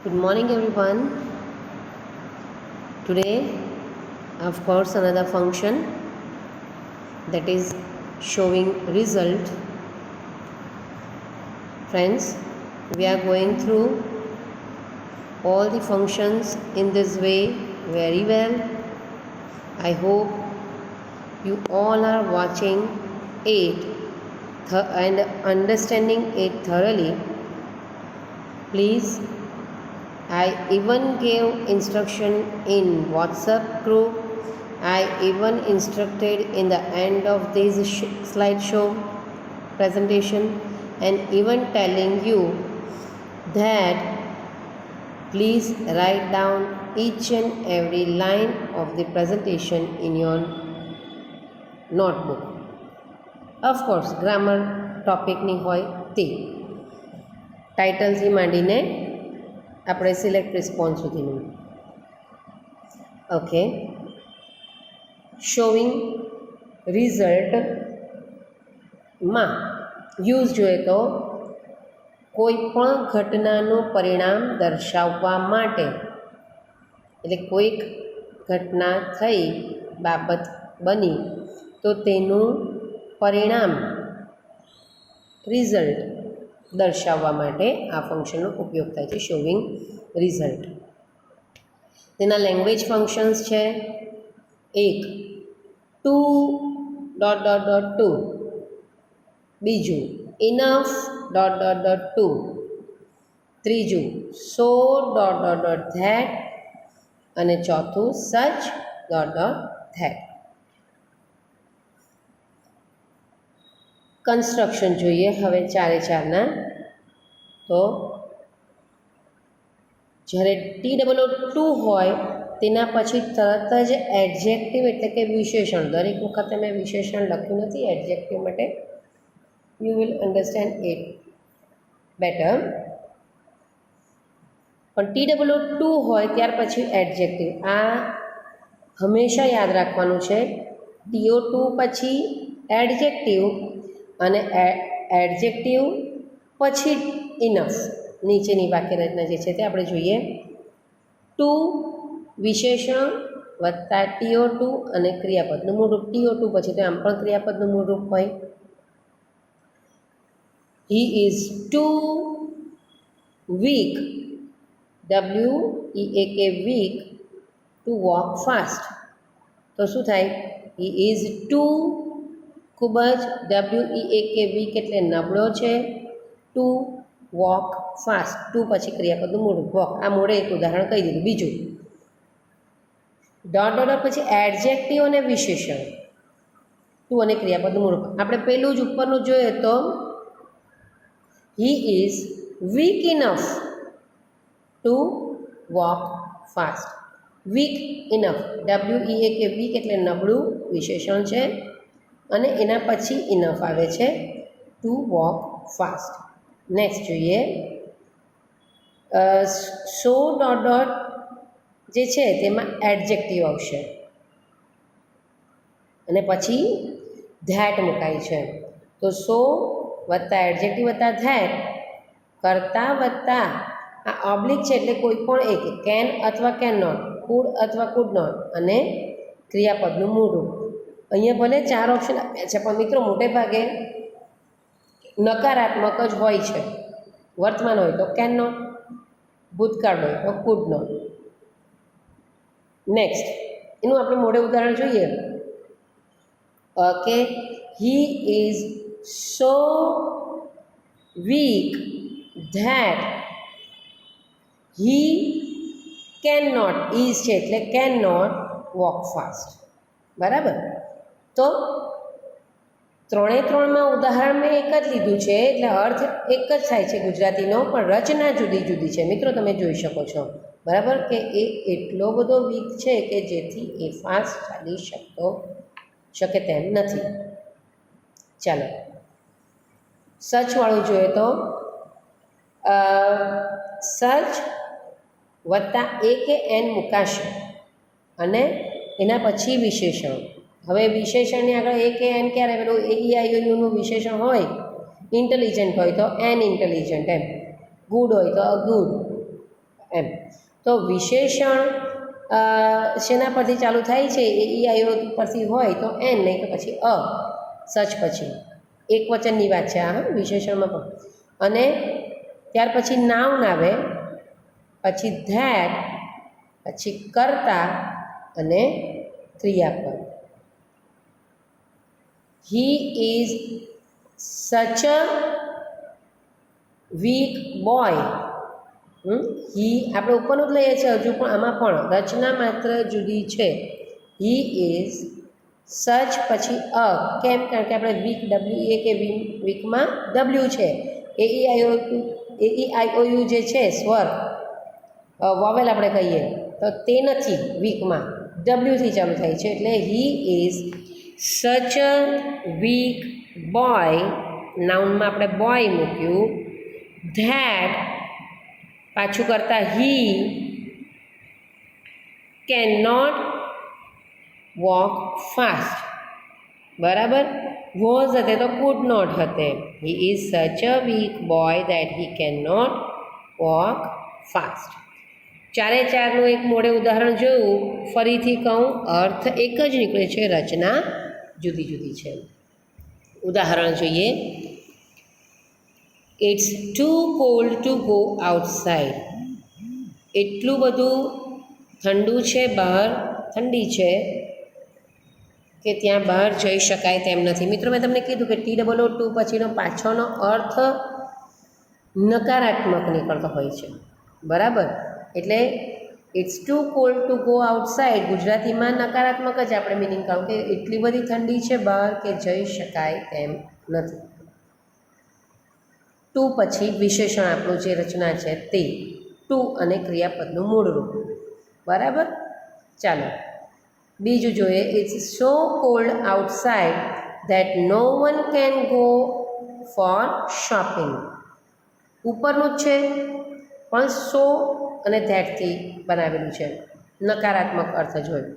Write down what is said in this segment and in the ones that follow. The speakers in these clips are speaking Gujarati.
Good morning, everyone. Today, of course, another function that is showing result. Friends, we are going through all the functions in this way very well. I hope you all are watching it and understanding it thoroughly. Please, I even gave instruction in WhatsApp group. I even instructed in the end of this slideshow presentation and even telling you that please write down each and every line of the presentation in your notebook. Of course, grammar ટોપિકની હોય તે ટાઇટલથી માંડીને આપણે સિલેક્ટ રિસ્પોન્સ સુધીનું. ઓકે, શોવિંગ રિઝલ્ટમાં યુઝ જોઈએ તો કોઈ પણ ઘટનાનું પરિણામ દર્શાવવા માટે, એટલે કોઈક ઘટના થઈ, બાબત બની તો તેનું પરિણામ રિઝલ્ટ દર્શાવવા માટે આ ફંક્શનનો ઉપયોગ થાય છે, શોવિંગ રિઝલ્ટ. તેના લેંગ્વેજ ફંક્શન્સ છે. એક too dot dot dot to, બીજું enough dot dot dot to, ત્રીજું so dot dot dot that અને ચોથું સચ ડોટ ડોટ ધેટ. કન્સ્ટ્રક્શન જોઈએ હવે ચારે ચારના. તો જ્યારે TOO હોય તેના પછી તરત જ એડજેક્ટિવ એટલે કે વિશેષણ, દરેક વખતે મેં વિશેષણ લખ્યું નથી એડજેક્ટિવ માટે, you will understand it better. પણ TOO હોય ત્યાર પછી એડજેક્ટિવ, આ હંમેશા યાદ રાખવાનું છે. TO2 પછી એડજેક્ટિવ અને એડજેક્ટિવ પછી ઇનફ. નીચેની વાક્યરચના જે છે તે આપણે જોઈએ. ટુ વિશેષણ વત્તા TO2 અને ક્રિયાપદનું મૂળરૂપ. TO2 પછી તો આમ પણ ક્રિયાપદનું મૂળરૂપ હોય. He is too weak, WEAK weak, to walk fast. તો શું થાય? હી ઇઝ ટુ ખૂબ જ, WEAK વીક એટલે નબળો છે, ટુ વોક ફાસ્ટ, ટુ પછી ક્રિયાપદનું મૂળરૂપ વોક. આ મોડે એક ઉદાહરણ કહી દીધું. બીજું ડોટ ડોટ પછી એડજેક્ટિવ અને વિશેષણ, ટુ અને ક્રિયાપદનું મૂળરૂપ. આપણે પહેલું જ ઉપરનું જોઈએ તો he is weak enough to walk fast. Weak enough, WEAK weak એટલે નબળું વિશેષણ છે અને એના પછી ઇનફ આવે છે, ટુ વોક ફાસ્ટ. નેક્સ્ટ જોઈએ સો ડોટ ડોટ જે છે તેમાં એડજેક્ટિવ આવશે અને પછી ધેટ મુકાય છે. તો સો વત્તા એડજેક્ટિવ વત્તા ધેટ કરતાં વત્તા આ ઓબ્લિક છે એટલે કોઈ પણ એક, કેન અથવા કેન નોટ, કુડ અથવા કુડ નોટ અને ક્રિયાપદનું મૂળરૂપ. અહીંયા ભલે ચાર ઓપ્શન આપ્યા છે પણ મિત્રો મોટે ભાગે નકારાત્મક જ હોય છે. વર્તમાન હોય તો કેન નોટ, ભૂતકાળ હોય તો કુડ નોટ. નેક્સ્ટ એનું આપણે મોડે ઉદાહરણ જોઈએ કે he is so weak that he can not, is છે એટલે કેન નોટ વોક ફાસ્ટ. બરાબર. તો ત્રણે ત્રણમાં ઉદાહરણ મેં એક જ લીધું છે એટલે અર્થ એક જ થાય છે ગુજરાતીનો, પણ રચના જુદી જુદી છે. મિત્રો તમે જોઈ શકો છો બરાબર કે એ એટલો બધો વીક છે કે જેથી એ ફાસ્ટ ચાલી શકે તેમ નથી. ચાલો સચવાળું જોઈએ તો સચ વત્તા એ કે એન મુકાશે અને એના પછી વિશેષણ. હવે વિશેષણની આગળ એ કે એન ક્યારે પેલું AEIOUનું વિશેષણ હોય, ઇન્ટેલિજન્ટ હોય તો એન ઇન્ટેલિજન્ટ, એમ ગુડ હોય તો અ ગુડ, એમ. તો વિશેષણ શેના પરથી ચાલુ થાય છે? એ ઈ આઈ ઓ પરથી હોય તો એન, નહીં તો પછી અ. સચ પછી એક વચનની વાત છે આ, વિશેષણમાં પણ. અને ત્યાર પછી નાઉન આવે, પછી ધેટ, પછી કર્તા અને ક્રિયાપદ. હી is such a weak boy. હી આપણે ઉપરનું જ લઈએ છીએ, હજુ પણ આમાં પણ રચના માત્ર જુદી છે. હી ઇઝ સચ પછી અ. કેમ? કારણ કે આપણે વીક ડબલ્યુ એ કે વીકમાં ડબલ્યુ છે. એ ઈ આઈ ઓ યુ જે છે સ્વર, વોવેલ આપણે કહીએ તો તે નથી વીકમાં, ડબલ્યુથી ચાલુ થાય છે. એટલે હી is such a weak boy, નાઉનમાં આપણે બોય મૂક્યું. ધેટ પાછું કરતાં he can not walk fast. બરાબર? વોઝ હતે તો કુડ નોટ હતે. He is such a weak boy that he can not walk fast. ચારે ચારનું એક મોડે ઉદાહરણ જોયું. ફરીથી કહું, અર્થ એક જ નીકળે છે, રચના જુદી જુદી છે. ઉદાહરણ જોઈએ. It's too cold to go outside. એટલું બધું ઠંડુ છે બહાર, ઠંડી છે કે ત્યાં બહાર જઈ શકાય તેમ નથી. મિત્રો, મેં તમને કીધું કે TOO પછીનો પાછળનો અર્થ નકારાત્મક નીકળતો હોય છે. બરાબર? એટલે it's too cold to go outside ગુજરાતીમાં નકારાત્મક જ આપણે મિનિંગ કહું કે એટલી બધી ઠંડી છે બહાર કે જઈ શકાય તેમ નથી. ટુ પછી વિશેષણ આપણું જે રચના છે તે, ટુ અને ક્રિયાપદનું મૂળ રૂપ. બરાબર? ચાલો બીજું જોઈએ. It's so cold outside that no one can go for shopping. ઉપરનું જ છે પણ સો અને ધેટથી બનાવેલું છે, નકારાત્મક અર્થ જોયો.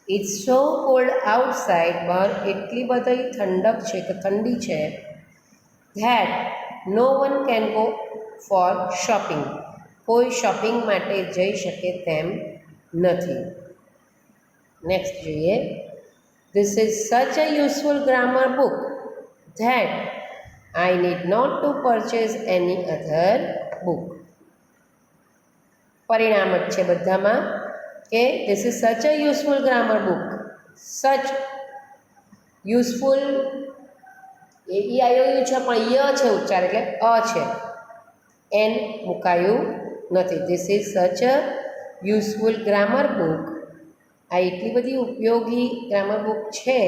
ઇટ્સ સો કોલ્ડ આઉટસાઇડ, બહાર એટલી બધી ઠંડક છે કે ઠંડી છે. That no one can go for shopping, કોઈ શોપિંગ માટે જઈ શકે તેમ નથી. નેક્સ્ટ જોઈએ. This is such a useful grammar book that I need not to purchase any other book. પરિણામ જ છે બધામાં કે this is such a useful grammar book. Such useful, A E I O U છે પણ ય છે ઉચ્ચાર, એટલે અ છે, એન મુકાયું નથી. This is such a useful grammar book. આ એટલી બધી ઉપયોગી ગ્રામર બુક છે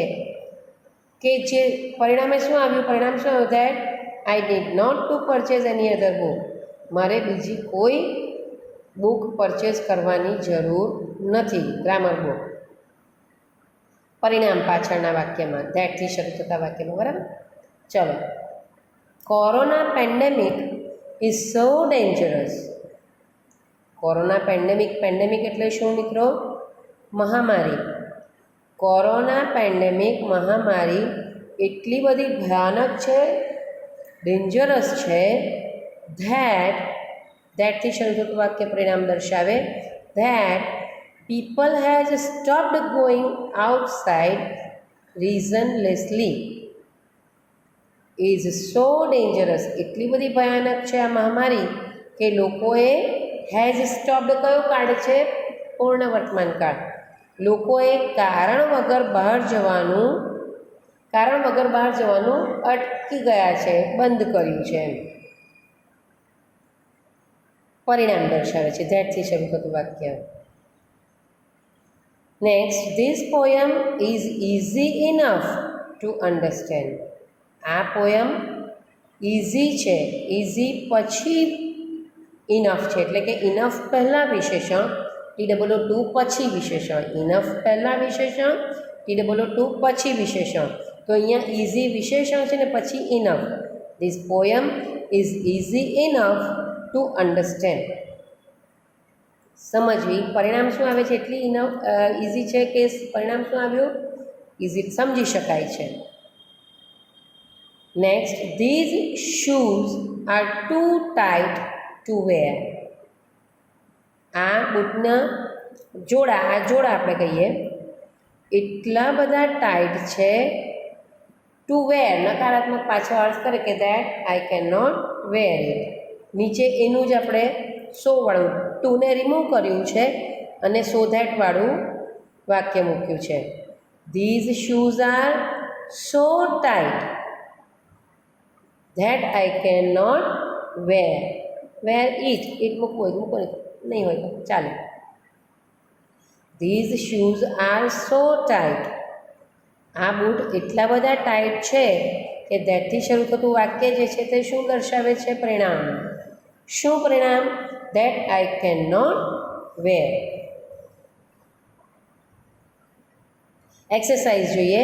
કે જે પરિણામે શું આવ્યું? પરિણામ શું આવ્યું? That I need not to purchase any other book. મારે બીજી કોઈ બુક પરચેઝ કરવાની જરૂર નથી. Grammar book. પરિણામ પાછળના વાક્યમાં, ધેટથી શરૂ થતા વાક્યમાં. બરાબર? ચલો. Corona pandemic is so dangerous. Corona pandemic, pandemic એટલે શું મિત્રો? મહામારી. કોરોના પેન્ડેમિક, મહામારી એટલી બધી ભયાનક છે, ડેન્જરસ છે. ધેટ, ધેટથી શરૂ થતું વાક્ય પરિણામ દર્શાવે. That people has stopped going outside reasonlessly. Is so dangerous, એટલી બધી ભયાનક છે આ મહામારી કે લોકોએ હેઝ સ્ટોપ્ડ, કયો કાળ છે? પૂર્ણ વર્તમાન કાળ. લોકોએ કારણ વગર બહાર જવાનું અટકી ગયા છે, બંધ કર્યું છે. પરિણામ દર્શાવે છે, ધેટથી શરૂ થતું વાક્ય. Next. This poem is easy enough to understand. આ પોયમ ઇઝી છે, ઇઝી પછી ઇનફ છે, એટલે કે ઇનફ પહેલાં વિશેષણ, TOO પછી વિશેષણ. ઇનફ પહેલાં વિશેષણ, TOO પછી વિશેષણ. તો અહીંયા ઇઝી વિશેષણ છે ને પછી enough. This poem is easy enough to understand. સમજવી. પરિણામ શું આવે છે? એટલી ઇઝી છે કે પરિણામ શું આવ્યું? ઇઝી, સમજી શકાય છે. Next. These shoes are too tight to wear. આ બૂટના જોડા, આ જોડા આપણે કહીએ, એટલા બધા ટાઈટ છે ટુ વેર, નકારાત્મક પાછળ અર્થ કરે કે that I can not wear it. નીચે એનું જ આપણે સો વાળું ટુને રિમૂવ કર્યું છે અને સો ધેટ વાળું વાક્ય મૂક્યું છે. These shoes are so tight that I can not wear. Wear it મૂકવું હોય મૂકો, નહીં હોય તો ચાલે. These shoes are so tight. આ બૂટ એટલા બધા ટાઈટ છે કે ધેટથી શરૂ થતું વાક્ય જે છે તે શું દર્શાવે છે? પરિણામ. શું પરિણામ? That I can not wear. Exercise જોઈએ,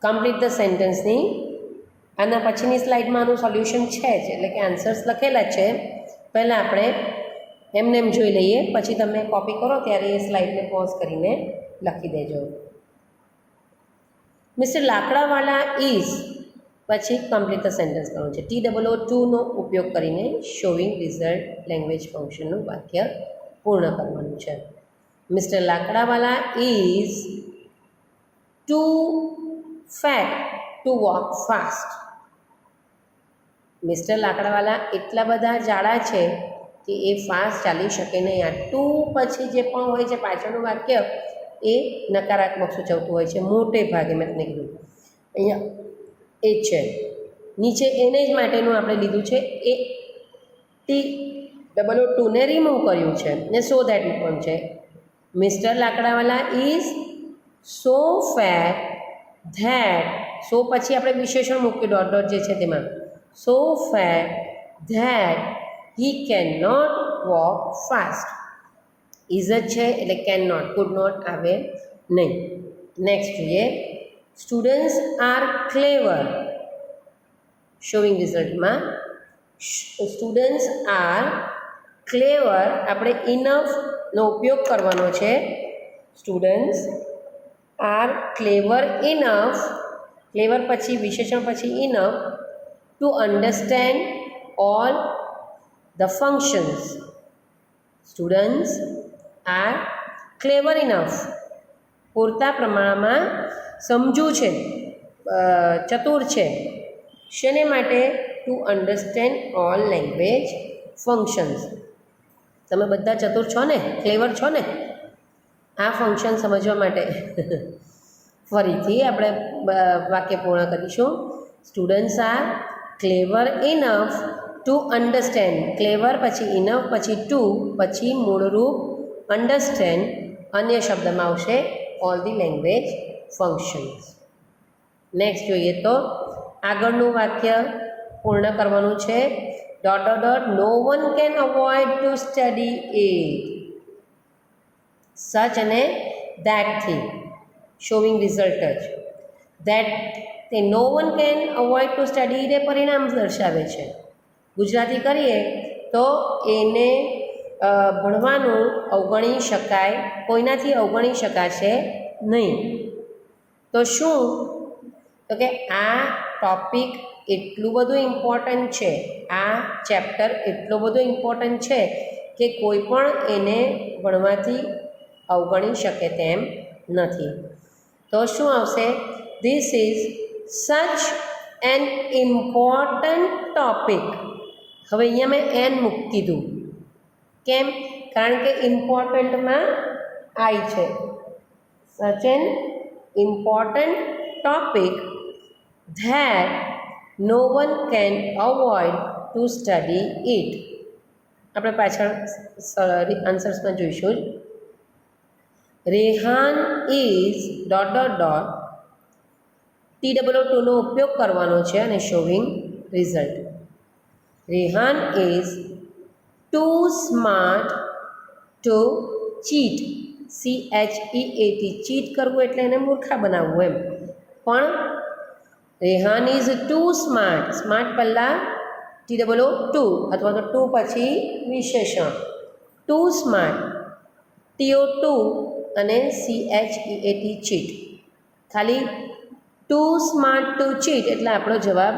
કમ્પ્લીટ ધ સેન્ટેન્સની. આના પછીની સ્લાઇડમાં આનું સોલ્યુશન છે જ, એટલે કે આન્સર્સ લખેલા છે. પહેલાં આપણે એમને એમ જોઈ લઈએ, પછી તમે કોપી કરો ત્યારે એ સ્લાઇડને પોઝ કરીને લખી દેજો. મિસ્ટર લાકડાવાલા ઇઝ, પછી કમ્પ્લીટ ધ સેન્ટેન્સ કરવાનું છે. TOO2નો ઉપયોગ કરીને શોવિંગ રિઝલ્ટ લેંગ્વેજ ફંક્શનનું વાક્ય પૂર્ણ કરવાનું છે. Mister Lakdawala is too fat to walk fast. Mister Lakdawala એટલા બધા જાડા છે કે એ ફાસ્ટ ચાલી શકે નહીં. આ ટુ પછી જે પણ હોય છે પાછળનું વાક્ય એ નકારાત્મક સૂચવતું હોય છે મોટે ભાગે. મેં તમને કીધું અહીંયા એ જ છે. નીચે એને જ માટેનું આપણે લીધું છે, એ TOO2ને રિમૂવ કર્યું છે ને સો ધેટ મૂકવાનું છે. Mister Lakdawala is so fat that, so પછી આપણે વિશેષણ મૂક્યું ડોટ ડોટ જે છે તેમાં, so fat that he can not walk fast. Is જ છે એટલે કેન નોટ, કુડ નોટ આવે નહીં. નેક્સ્ટ જોઈએ, સ્ટુડન્ટ્સ આર ક્લેવર. શોવિંગ રિઝલ્ટમાં સ્ટુડન્ટ્સ આર ક્લેવર આપણે ઇનફનો ઉપયોગ કરવાનો છે. Students are clever enough, clever પછી વિશેષણ પછી enough, to understand all the functions. Students are clever enough, પૂરતા પ્રમાણમાં સમજુ છે, ચતુર છે. શેને માટે? To understand all language functions. તમે બધા ચતુર છો ને, ક્લેવર છો ને આ ફંક્શન સમજવા માટે. ફરીથી આપણે વાક્ય પૂર્ણ કરીશું. Students are clever enough to understand, clever પછી ઇનફ પછી ટુ પછી મૂળરૂપ અન્ડરસ્ટેન્ડ, અન્ય શબ્દમાં આવશે all the language functions. Next જોઈએ તો આગળનું વાક્ય પૂર્ણ કરવાનું છે. Dot dot dot no one can avoid to study it. Such અને ધેટથી શોવિંગ રિઝલ્ટ જ. ધેટ તે no one can avoid to study it એ પરિણામ દર્શાવે છે. ગુજરાતી કરીએ તો એને ભણવાનું અવગણી શકાય, કોઈનાથી અવગણી શકાશે નહીં. તો શું? તો કે આ ટૉપિક એટલું બધું ઇમ્પોર્ટન્ટ છે, આ ચેપ્ટર એટલો બધો ઇમ્પોર્ટન્ટ છે કે કોઈ પણ એને ભણવાથી અવગણી શકે તેમ નથી. તો શું આવશે? This is such an important topic. હવે અહીંયા મેં એન મૂકી દીધું. કેમ? કારણ કે ઇમ્પોર્ટન્ટમાં આઈ છે. Such an important topic that no one can avoid to study it. આપણે પાછળ આન્સર્સમાં જોઈશું જ. Rehan is dot dot dot, TOO2નો ઉપયોગ કરવાનો છે અને showing result. Rehan is too smart to cheat. CHEAT, cheat કરવું એટલે એને મૂર્ખા બનાવવું એમ. પણ Rehan is too smart, smart પહેલાં TOO2 અથવા તો ટુ પછી વિશેષણ. ટુ સ્માર્ટ, TO2 અને CHEAT ચીટ. ખાલી ટુ સ્માર્ટ ટુ ચીટ એટલે આપણો જવાબ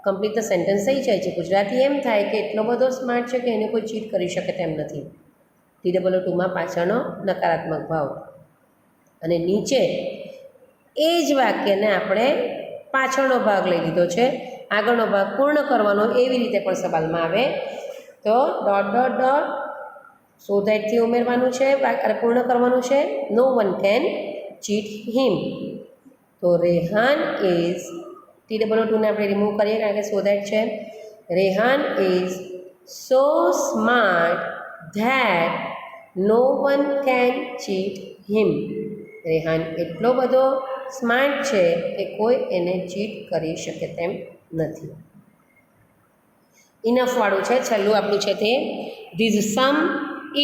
કમ્પ્લીટ ધ સેન્ટેન્સ થઈ જાય છે. ગુજરાતી એમ થાય કે એટલો બધો સ્માર્ટ છે કે એને કોઈ ચીટ કરી શકે તેમ નથી. TWO2માં પાછળનો નકારાત્મક ભાવ. અને નીચે એ જ વાક્યને આપણે પાછળનો ભાગ લઈ લીધો છે, આગળનો ભાગ પૂર્ણ કરવાનો એવી રીતે પણ સવાલમાં આવે તો ડોટ ડોટ ડોટ સો ધેટથી ઉમેરવાનું છે અને પૂર્ણ કરવાનું છે. નો વન કેન ચીટ હિમ. તો રેહાન ઇઝ TWO2ને આપણે રિમૂવ કરીએ કારણ કે સો ધેટ છે. Rehan is so smart that no one can cheat him. Rehan એટલો બધો સ્માર્ટ છે કે કોઈ એને ચીટ કરી શકે તેમ નથી. ઇનફવાળું છે, છેલ્લું આપણું છે તે this sum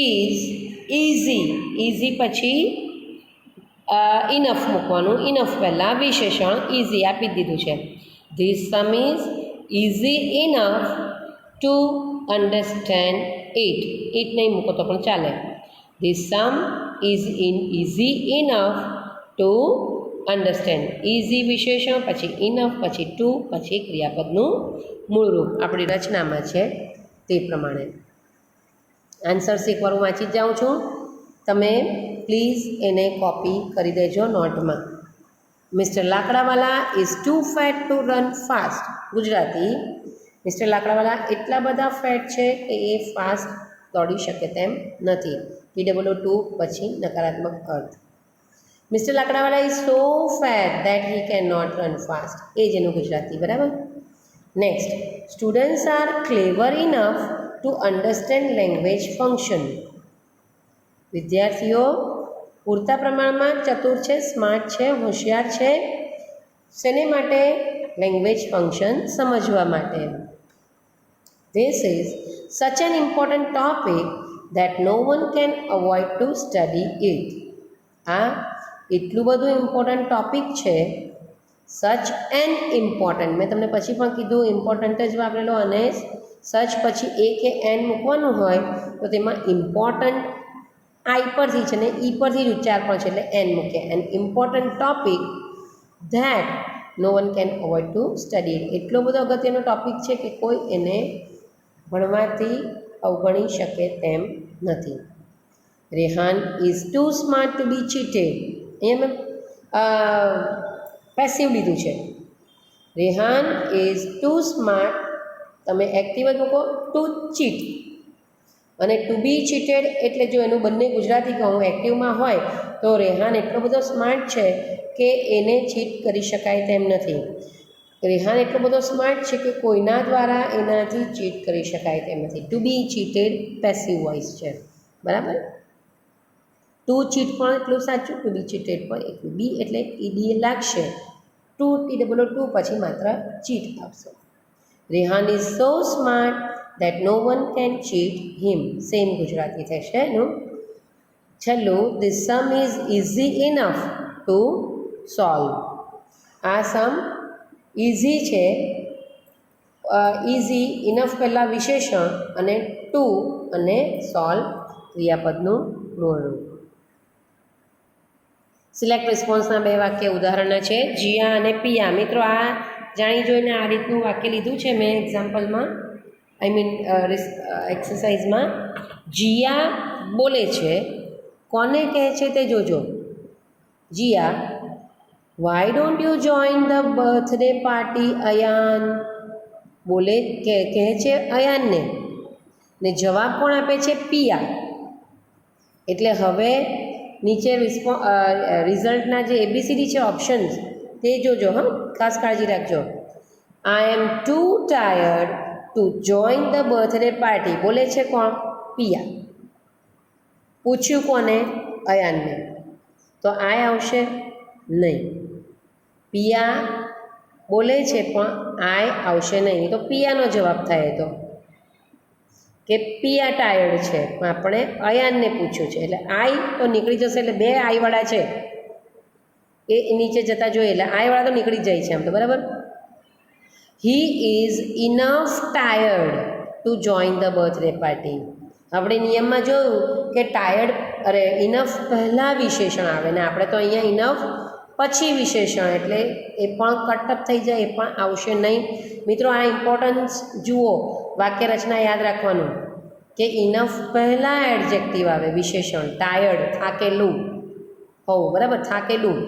is easy. Easy પછી ઇનફ મૂકવાનું, ઇનફ પહેલાં વિશેષણ ઇઝી આપી દીધું છે. This sum is easy enough to understand it. It નહીં મૂકો તો પણ ચાલે. This sum is easy enough to understand. Easy વિશેષણ પછી ઇનફ પછી ટુ પછી ક્રિયાપદનું મૂળરૂપ આપણી રચનામાં છે તે પ્રમાણે. આન્સર શીખવાનું વાંચી જ જાઉં છું, તમે પ્લીઝ એને કોપી કરી દેજો નોટમાં. Mister Lakdawala is too fat to run fast. Gujarati, mister Lakdawala એટલા બધા ફેટ છે કે એ ફાસ્ટ દોડી શકે તેમ નથી. TWO2 પછી નકારાત્મક અર્થ. Mister Lakdawala is so fat that he can not run fast. એ જ એનું ગુજરાતી, બરાબર. Next, students are clever enough to understand language function. વિદ્યાર્થીઓ પૂરતા પ્રમાણમાં ચતુર છે, સ્માર્ટ છે, હોશિયાર છે. શેને માટે? લેંગ્વેજ ફંક્શન સમજવા માટે. This is such an important topic that no one can avoid to study it. આ એટલું બધું ઇમ્પોર્ટન્ટ ટોપિક છે. સચ એન ઇમ્પોર્ટન્ટ, મેં તમને પછી પણ કીધું ઇમ્પોર્ટન્ટ જ વાપરેલો, અને સચ પછી એ કે એન મૂકવાનું હોય તો તેમાં ઇમ્પોર્ટન્ટ આઈ પરથી છે ને ઈ પરથી જ ઉચ્ચાર પણ છે એટલે એન મૂકે. An important topic that no one can avoid to study it. એટલો બધો અગત્યનો ટોપિક છે કે કોઈ એને ભણવાથી અવગણી શકે તેમ નથી. Rehan is too smart to be cheated. અહીંયા મેં પેસિવ લીધું છે. રેહાન ઇઝ ટુ સ્માર્ટ, તમે એક્ટિવ જ મૂકો, ટુ ચીટ. અને ટુ બી ચીટેડ એટલે જો એનું બંને ગુજરાતી કહું એક્ટિવમાં હોય તો રેહાન એટલો બધો સ્માર્ટ છે કે એને ચીટ કરી શકાય તેમ નથી. રેહાન એટલો બધો સ્માર્ટ છે કે કોઈના દ્વારા એનાથી ચીટ કરી શકાય તેમ નથી. Two be cheated passive voice છે, બરાબર. ટુ ચીટ પણ એટલું સાચું, ટુ બી ચીટેડ પણ એટલું. બી એટલે ઈડી લાગશે, ટુ TWO2 પછી માત્ર ચીટ આવશે. Rehan is so smart that no one can cheat him. Same Gujarati થશે એનું. છેલ્લું, this sum is easy enough to solve. આ સમ ઇઝી છે, ઇઝી ઇનફ પહેલાં વિશેષણ અને ટુ અને સોલ્વ ક્રિયાપદનું મૂળરૂપ. સિલેક્ટ રિસ્પોન્સના બે વાક્ય ઉદાહરણના છે, જીયા અને પિયા. મિત્રો આ જાણી જોઈને આ રીતનું વાક્ય લીધું છે મેં એક્ઝામ્પલમાં, આઈ મીન એક્સરસાઇઝમાં. જીયા બોલે છે, કોને કહે છે તે જોજો. Jiya, why don't you join the birthday party Ayaan. બોલે કહે છે અયાનને, ને જવાબ કોણ આપે છે? પિયા. એટલે હવે નીચે રિઝલ્ટના જે ABCD છે ઓપ્શન્સ તે જોજો, હા, ખાસ કાળજી રાખજો. I am too tired to join the birthday party. બોલે છે કોણ? પિયા. પૂછ્યું કોને? અયાનને. તો આય આવશે નહીં. પિયા બોલે છે પણ આય આવશે નહીં, તો પિયાનો જવાબ થાય તો કે પિયા ટાયર્ડ છે, પણ આપણે અયાનને પૂછ્યું છે એટલે આઈ તો નીકળી જશે. એટલે બે આઈવાળા છે એ નીચે જતા જોઈએ એટલે આઈવાળા તો નીકળી જ જાય છે આમ તો, બરાબર. He is enough tired to join the birthday party. આપણે નિયમમાં જોયું કે ટાયર્ડ ઇનફ પહેલાં વિશેષણ આવે ને આપણે તો અહીંયા ઇનફ પછી વિશેષણ, એટલે એ પણ કટઅપ થઈ જાય, એ પણ આવશે નહીં. મિત્રો આ ઇમ્પોર્ટન્સ જુઓ, વાક્ય રચના યાદ રાખવાનું. કે ઇનફ પહેલાં એડજેક્ટિવ આવે વિશેષણ, ટાયર્ડ થાકેલું હોવું, બરાબર, થાકેલું.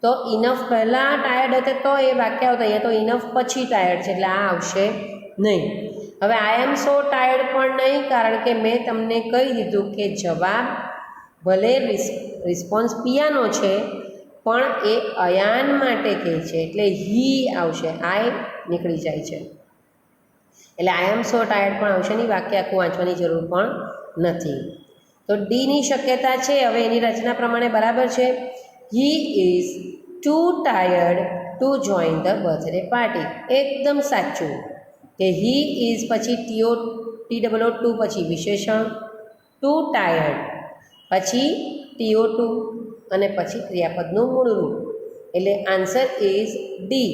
તો ઇનફ પહેલાં ટાયર્ડ હતે તો એ વાક્ય આવતા, અહીંયા તો ઇનફ પછી ટાયર્ડ છે એટલે આ આવશે નહીં. હવે આઈ એમ સો ટાયર્ડ પણ નહીં, કારણ કે મેં તમને કહી દીધું કે જવાબ ભલે રિસ્પોન્સ પિયાનો છે પણ એ અયાન માટે કહે છે એટલે હી આવશે, આઈ નીકળી જાય છે એટલે આઈ એમ સો ટાયર્ડ પણ આવશે નહીં, વાક્ય આખું વાંચવાની જરૂર પણ નથી. તો ડીની શક્યતા છે. હવે એની રચના પ્રમાણે બરાબર છે. He is too tired to join the birthday party. એકદમ સાચું કે હી ઇઝ પછી TOO પછી વિશેષણ, ટુ ટાયર્ડ પછી TO2 અને પછી ક્રિયાપદનું મૂળ રૂપ, એટલે answer is D.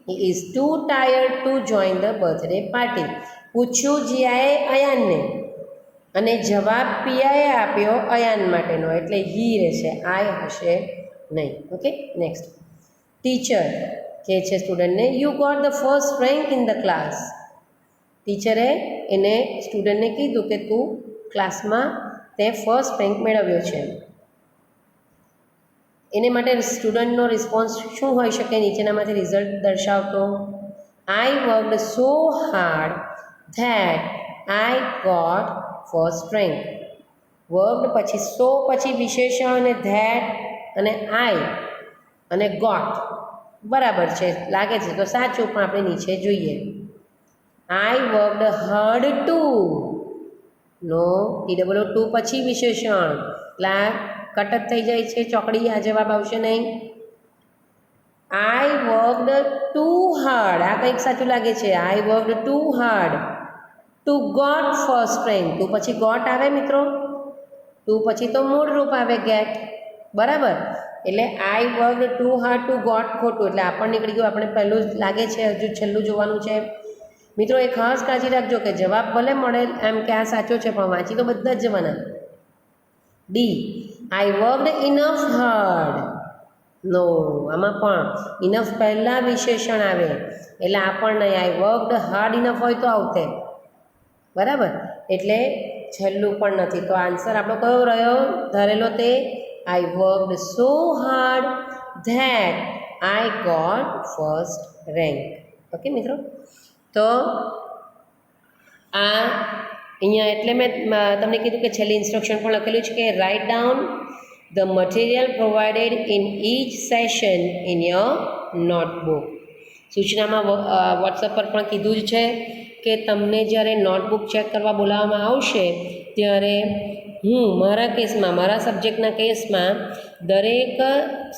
He is too tired to join the birthday party. પૂછ્યું જીઆએ અયાનને અને જવાબ પિયાએ આપ્યો અયાન માટેનો એટલે હી રહેશે, આઈ હશે નહીં. Okay, next. ટીચર કહે છે સ્ટુડન્ટને, you got the first rank in the class. ટીચરે એને સ્ટુડન્ટને કીધું કે તું ક્લાસમાં તે ફર્સ્ટ રેન્ક મેળવ્યો છે. એને માટે સ્ટુડન્ટનો રિસ્પોન્સ શું હોઈ શકે? નીચેનામાંથી રિઝલ્ટ દર્શાવતો. I worked so hard that I got first rank. Worked પછી સો પછી વિશેષણ અને ધેટ અને આઈ અને ગોટ બરાબર છે, લાગે છે તો સાચું, પણ આપણે નીચે જોઈએ. આઈ વર્કડ હાર્ડ ટુ, નો TOO પછી વિશેષણ, કટ જ થઈ જાય છે ચોકડી, આ જવાબ આવશે નહીં. આઈ વર્કડ ટુ હાર્ડ, આ કંઈક સાચું લાગે છે. I worked too hard to got first rank. To પછી ગોટ આવે મિત્રો, ટુ પછી તો મૂળ રૂપ આવે ગેટ, બરાબર. એટલે I worked too hard to got ખોટું, એટલે આપણને નીકળી ગયું. આપણે પહેલું જ લાગે છે, હજુ છેલ્લું જોવાનું છે. મિત્રો એ ખાસ કાળજી રાખજો કે જવાબ ભલે મળે એમ કે આ સાચો છે પણ વાંચી તો બધા જ જવાના. ડી, આઈ વર્કડ ઇનફ હાર્ડ. નો, આમાં પણ ઇનફ પહેલાં વિશેષણ આવે એટલે આ પણ નહીં. આઈ વર્કડ હાર્ડ ઇનફ હોય તો આવતે, બરાબર, એટલે છેલ્લું પણ નથી. તો આન્સર આપણો કયો રહ્યો ધરેલો તે I worked so hard that I got first rank. Okay મિત્રો, તો આ અહીંયા એટલે મેં તમને કીધું કે છેલ્લી ઇન્સ્ટ્રક્શન પણ લખેલું છે કે write down the material provided in each session in your notebook. સૂચનામાં વોટ્સઅપ પર પણ કીધું જ છે કે તમને જ્યારે નોટબુક ચેક કરવા બોલાવવામાં આવશે ત્યારે હું મારા કેસમાં, મારા સબ્જેક્ટના કેસમાં દરેક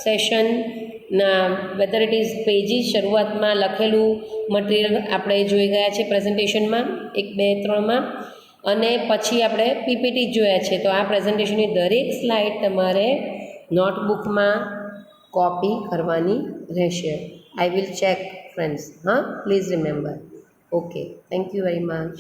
સેશનના વેધર ઇટ ઇઝ પેજીસ શરૂઆતમાં લખેલું મટીરિયલ આપણે જોઈ ગયા છે પ્રેઝન્ટેશનમાં 1, 2, 3માં, અને પછી આપણે PPT જોયા છે. તો આ પ્રેઝન્ટેશનની દરેક સ્લાઇડ તમારે નોટબુકમાં કોપી કરવાની રહેશે. I will check friends. હા, please remember. Okay, thank you very much.